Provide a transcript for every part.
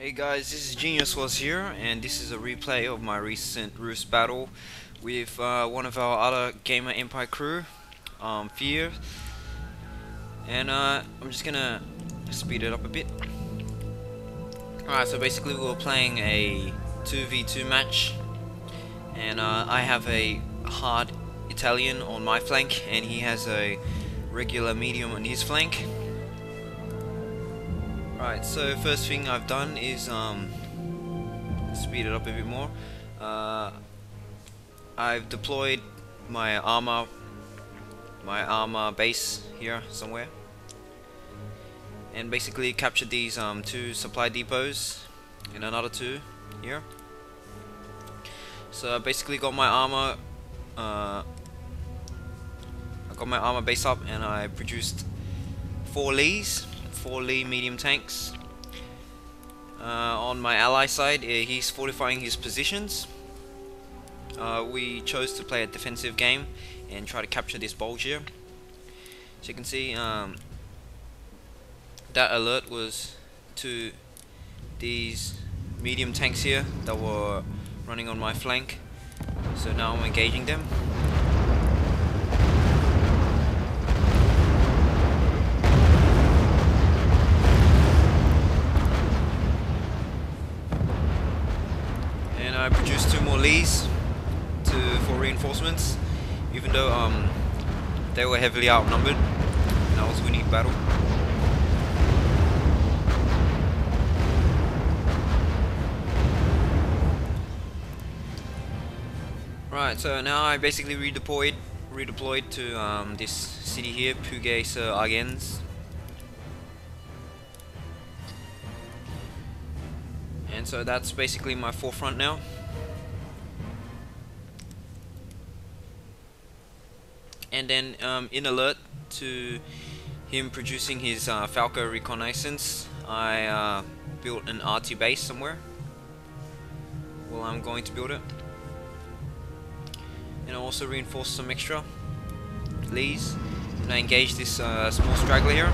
Hey guys, this is Genius here, and this is a replay of my recent R.U.S.E battle with one of our other Gamer Empire crew, Fear, and I'm just gonna speed it up a bit. Alright, so basically we were playing a 2v2 match, and I have a hard Italian on my flank, and he has a regular medium on his flank. Right, so first thing I've done is speed it up a bit more. I've deployed my armor base here somewhere, and basically captured these two supply depots and another two here. So I basically got my armor. I got my armor base up, and I produced 4 Lee medium tanks. On my ally side, he's fortifying his positions. We chose to play a defensive game and try to capture this bulge here. So you can see that alert was to these medium tanks here that were running on my flank. So now I'm engaging them. I produced 2 more Lees for reinforcements, even though they were heavily outnumbered and I was winning the battle. Right, so now I basically redeployed to this city here, Puget sur Argens. And so that's basically my forefront now. And then in alert to him producing his Falco reconnaissance, I built an RT base somewhere. Well, I'm going to build it. And I also reinforced some extra Lees. And I engaged this small straggler here.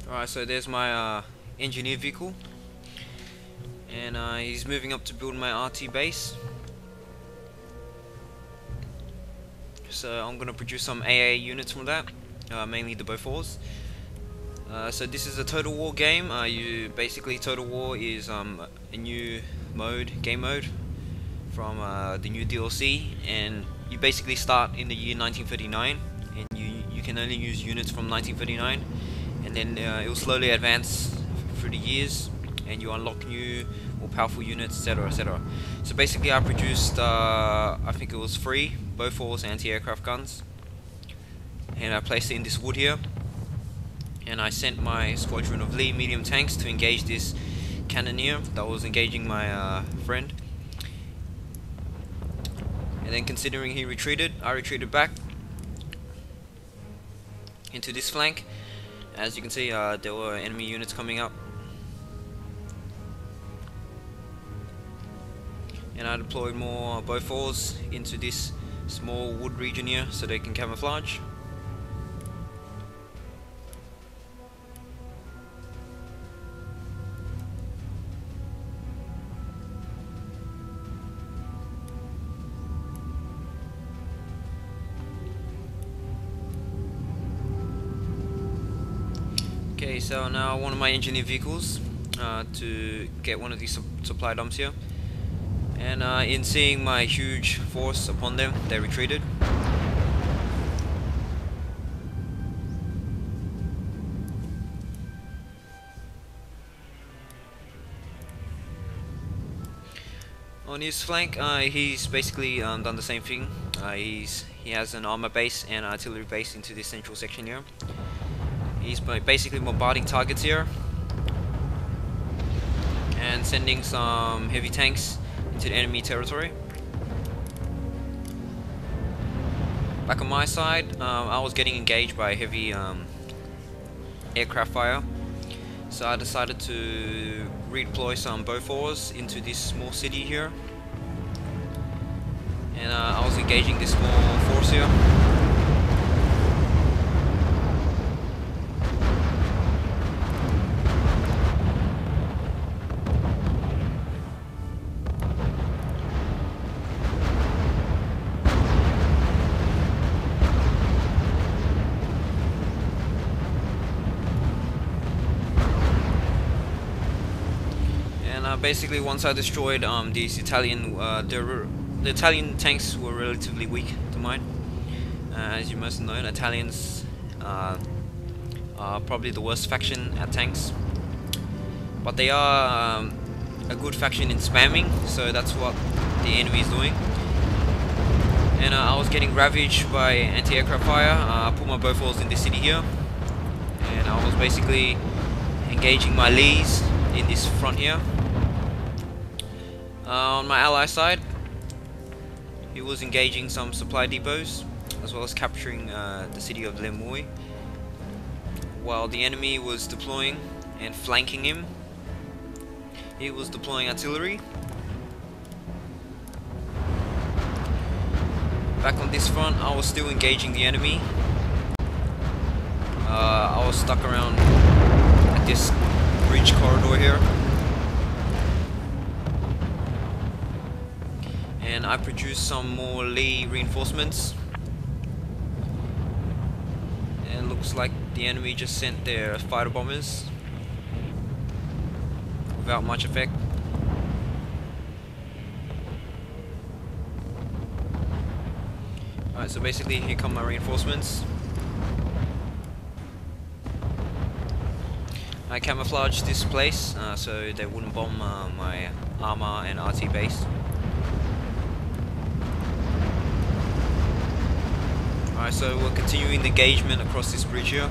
Alright, so there's my engineer vehicle, and he's moving up to build my RT base. So I'm gonna produce some AA units from that, mainly the Bofors. So this is a Total War game. Total War is a new game mode from the new DLC, and you basically start in the year 1939, and you can only use units from 1939. And then it will slowly advance through the years, and you unlock new, more powerful units, etc., etc. So basically, I produced, I think it was 3 Bofors anti-aircraft guns, and I placed it in this wood here. And I sent my squadron of Lee medium tanks to engage this cannoneer that was engaging my friend. And then, considering he retreated, I retreated back into this flank. As you can see, there were enemy units coming up, and I deployed more Bofors into this small wood region here so they can camouflage. Okay, so now one of my engineer vehicles to get one of these supply dumps here, and in seeing my huge force upon them, they retreated. On his flank, he's basically done the same thing. He has an armor base and artillery base into this central section here. He's basically bombarding targets here and sending some heavy tanks into the enemy territory. Back on my side, I was getting engaged by heavy aircraft fire, so I decided to redeploy some Bofors into this small city here, and I was engaging this small force here. Basically, once I destroyed these Italian, the Italian tanks were relatively weak to mine. As you must know, Italians are probably the worst faction at tanks, but they are a good faction in spamming, so that's what the enemy is doing. And I was getting ravaged by anti-aircraft fire. I put my Bofors in this city here, and I was basically engaging my Lees in this front here. On my ally side, he was engaging some supply depots, as well as capturing the city of Lemoy, while the enemy was deploying and flanking him. He was deploying artillery. Back on this front, I was still engaging the enemy. I was stuck around at this bridge corridor here, and I produced some more Lee reinforcements. And it looks like the enemy just sent their fighter bombers without much effect. Alright, so basically here come my reinforcements. I camouflaged this place so they wouldn't bomb my armor and RT base. Alright, so we're continuing the engagement across this bridge here,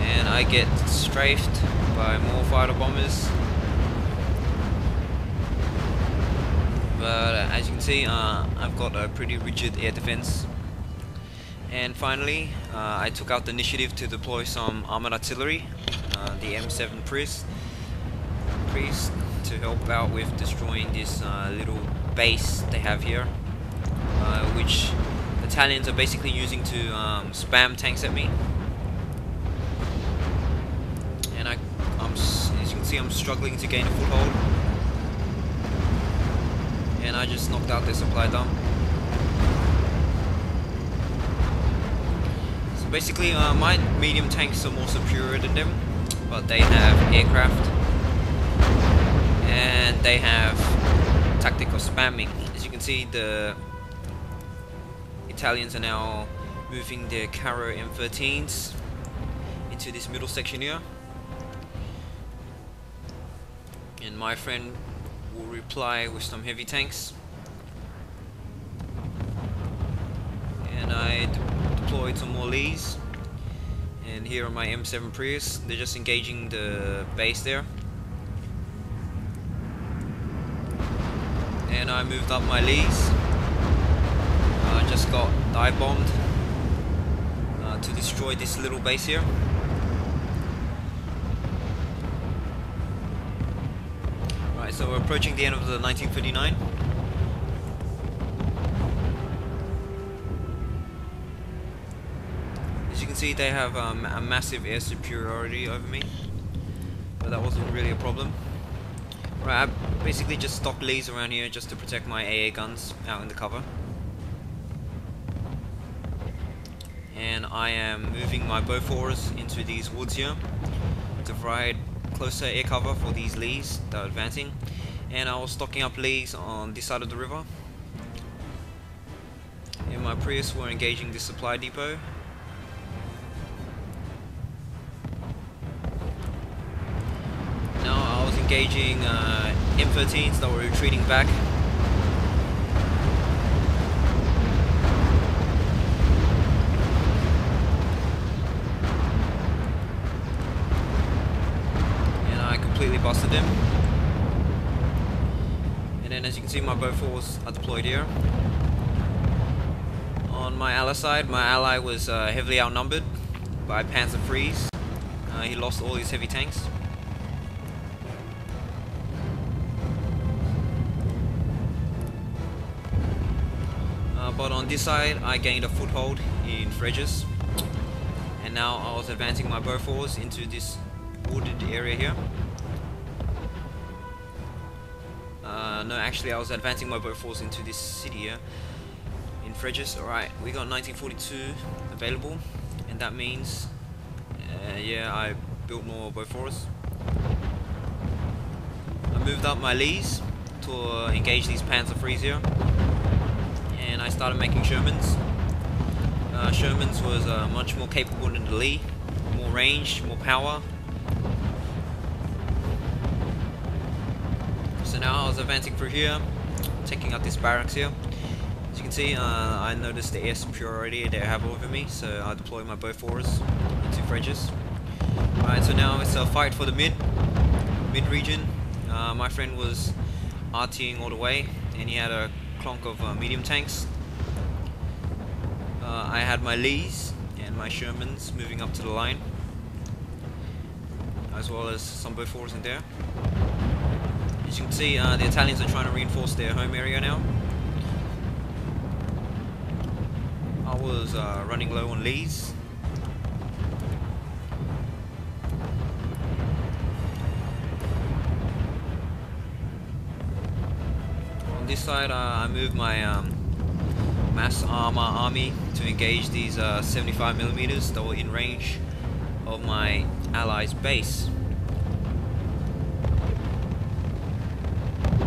and I get strafed by more fighter bombers. But as you can see, I've got a pretty rigid air defense. And finally, I took out the initiative to deploy some armored artillery, the M7 Priest, to help out with destroying this little base they have here, which Italians are basically using to spam tanks at me. And as you can see, I'm struggling to gain a foothold, and I just knocked out their supply dump. So basically, my medium tanks are more superior than them, but they have aircraft and they have tactical spamming. As you can see, the Italians are now moving their Caro M13s into this middle section here, and my friend will reply with some heavy tanks. And I deployed some more Lees, and here are my M7 Prius. They're just engaging the base there, and I moved up my Lees. I just got dive bombed to destroy this little base here. Right, so we're approaching the end of the 1939. As you can see, they have a massive air superiority over me, but that wasn't really a problem. Right, I basically just stocked Lees around here just to protect my AA guns out in the cover. And I am moving my Bofors into these woods here to provide closer air cover for these Lees that are advancing. And I was stocking up Lees on this side of the river. And my Prius were engaging the supply depot. Now I was engaging M13s that were retreating back. Completely busted him. And then as you can see, my Bofors are deployed here. On my ally side, my ally was heavily outnumbered by Panzer Freeze. He lost all his heavy tanks. But on this side, I gained a foothold in Fredges, and now I was advancing my Bofors into this wooded area here. No, actually, I was advancing my Bofors into this city here in Fredges. Alright, we got 1942 available, and that means, yeah, I built more Bofors. moved up my Lees to engage these Panzer IIIs here, and I started making Shermans. Shermans was much more capable than the Lee, more range, more power. So now I was advancing through here, taking out this barracks here. As you can see, I noticed the air superiority they have over me, so I deployed my Bofors into Fredges. Alright, so now it's a fight for the mid region. My friend was RTing all the way, and he had a clonk of medium tanks. I had my Lees and my Shermans moving up to the line, as well as some Bofors in there. As you can see, the Italians are trying to reinforce their home area now. I was running low on Lees. On this side, I moved my mass armor army to engage these 75mm that were in range of my allies' base.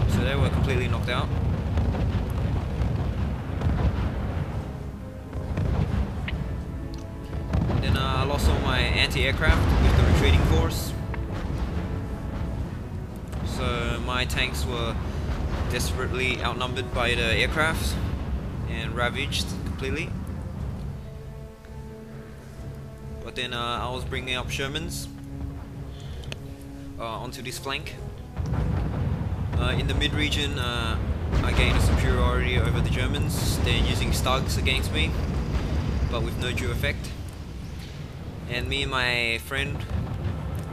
So they were completely knocked out. Then I lost all my anti-aircraft with the retreating force. So my tanks were desperately outnumbered by the aircraft and ravaged completely. But then I was bringing up Shermans onto this flank. In the mid region, I gained a superiority over the Germans. They're using Stugs against me, but with no due effect. And me and my friend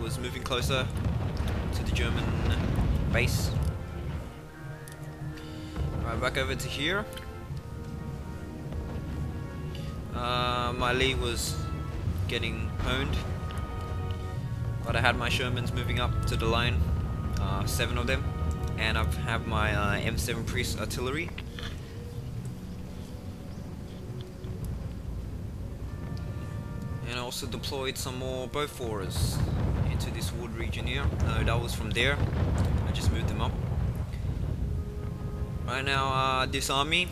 was moving closer to the German base. Alright, back over to here. My Lee was getting honed, but I had my Shermans moving up to the line, 7 of them, and I have my M7 Priest artillery. And I also deployed some more Bofors into this wood region here. That was from there. I just moved them up. Right now, this army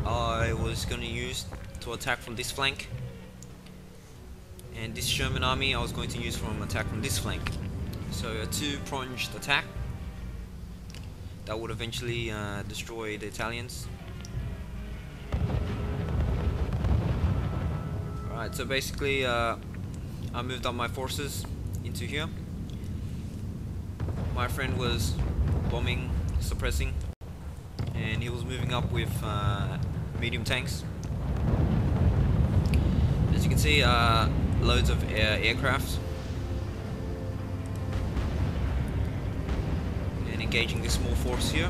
I was going to use to attack from this flank, and this Sherman army I was going to use from attack from this flank. So a two-pronged attack that would eventually destroy the Italians. Alright, so basically I moved up my forces into here. My friend was bombing, suppressing, and he was moving up with medium tanks. As you can see, loads of aircraft, and engaging this small force here.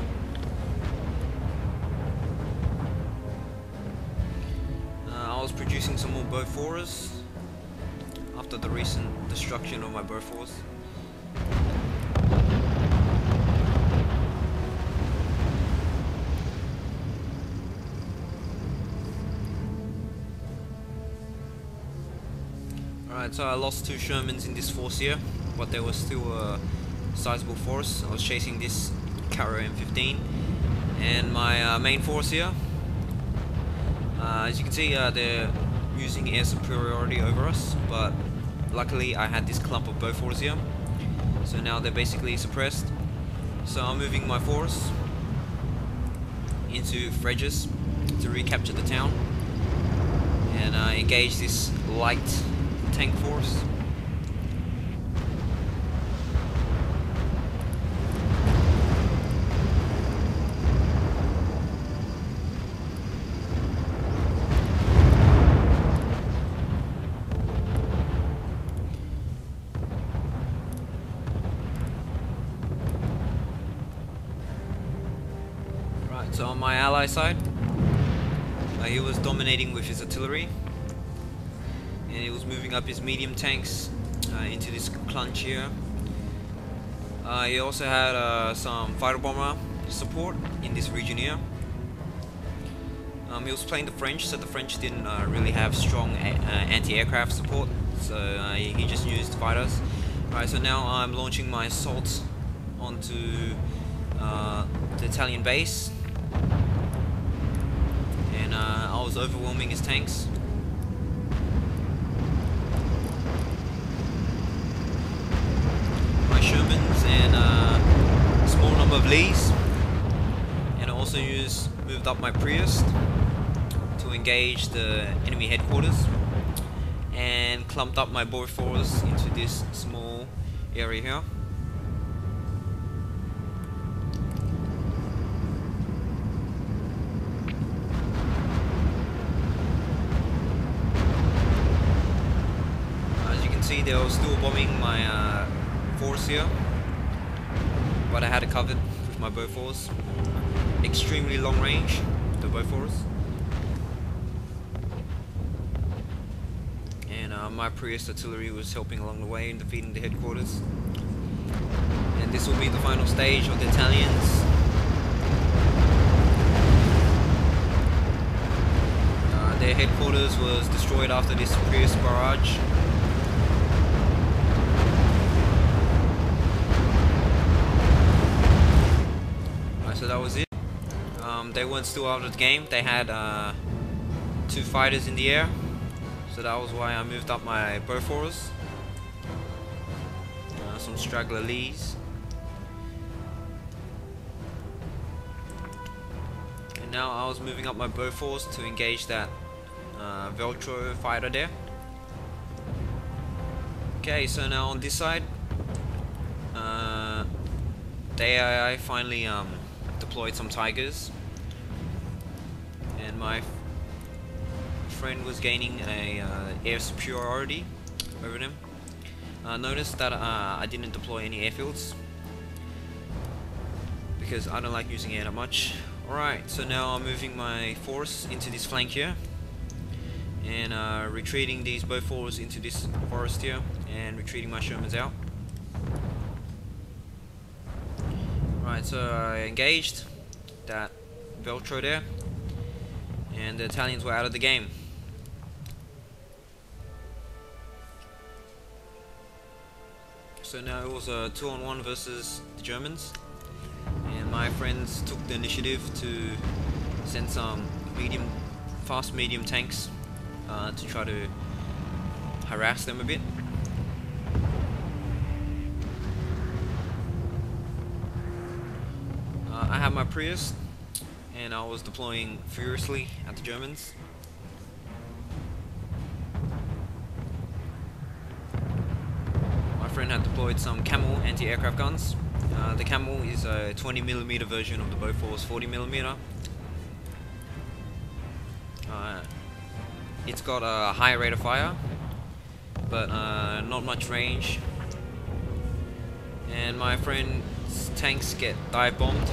I was producing some more Bofors after the recent destruction of my Bofors. Alright, so I lost 2 Shermans in this force here, but there was still a sizable force. I was chasing this Caro M15 and my main force here. As you can see, they're using air superiority over us, but luckily I had this clump of Bofors here, so now they're basically suppressed. So I'm moving my force into Fredges to recapture the town and engage this light tank force. Right, so on my ally side, he was dominating with his artillery, and he was moving up his medium tanks into this clunch here. He also had some fighter bomber support in this region here. He was playing the French, so the French didn't really have strong anti-aircraft support, so he just used fighters. Alright, so now I'm launching my assault onto the Italian base, and I was overwhelming his tanks. My Shermans and a small number of Lees, and I also moved up my Prius to engage the enemy headquarters, and clumped up my Bofors into this small area here. As you can see, they were still bombing my force here, but I had it covered with my Bofors. Extremely long range, the Bofors. And my Prius artillery was helping along the way in defeating the headquarters. And this will be the final stage of the Italians. Their headquarters was destroyed after this Prius barrage. So that was it. They weren't still out of the game. They had 2 fighters in the air, so that was why I moved up my Bofors. Some straggler Lees, and now I was moving up my Bofors to engage that Veltro fighter there. Okay, so now on this side, the AI finally deployed some Tigers, and my friend was gaining a air superiority over them. Notice that I didn't deploy any airfields because I don't like using air that much. Alright, so now I'm moving my force into this flank here, and retreating these Bofors into this forest here, and retreating my Shermans out. Right, so I engaged that Veltro there, and the Italians were out of the game. So now it was a 2-on-1 versus the Germans, and my friends took the initiative to send some fast medium tanks to try to harass them a bit. I had my Prius, and I was deploying furiously at the Germans. My friend had deployed some Camel anti-aircraft guns. The Camel is a 20mm version of the Bofors 40mm. It's got a high rate of fire, but not much range. And my friend's tanks get dive bombed,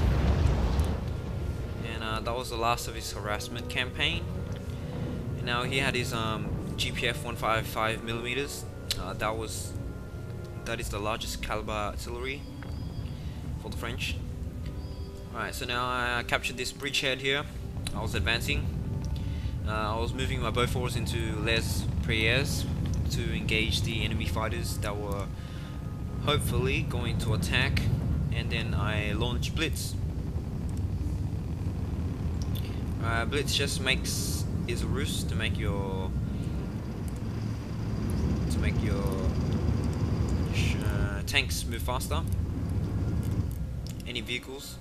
and that was the last of his harassment campaign. And now he had his GPF 155mm. That is the largest caliber artillery for the French. Alright, so now I captured this bridgehead here. I was advancing. I was moving my Bofors into Les Prières to engage the enemy fighters that were hopefully going to attack, and then I launched Blitz. Blitz just is a ruse to make your tanks move faster. Any vehicles.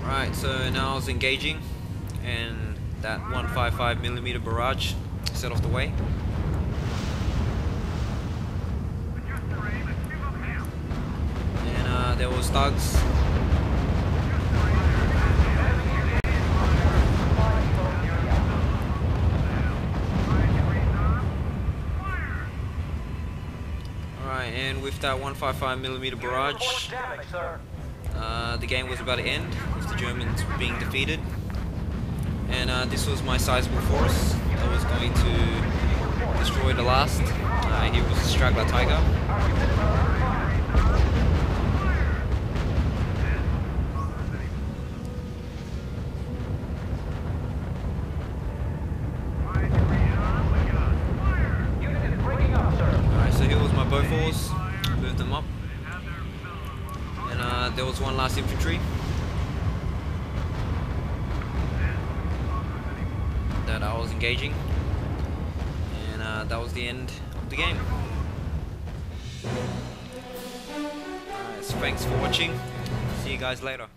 Right, so now I was engaging, and that 155mm barrage set off the way. And there was thugs. Alright, and with that 155mm barrage, the game was about to end, with the Germans being defeated. And this was my sizable force that was going to destroy the last. He was a straggler Tiger. Beauforts, moved them up, and there was one last infantry that I was engaging, and that was the end of the game. Alright, so thanks for watching. See you guys later.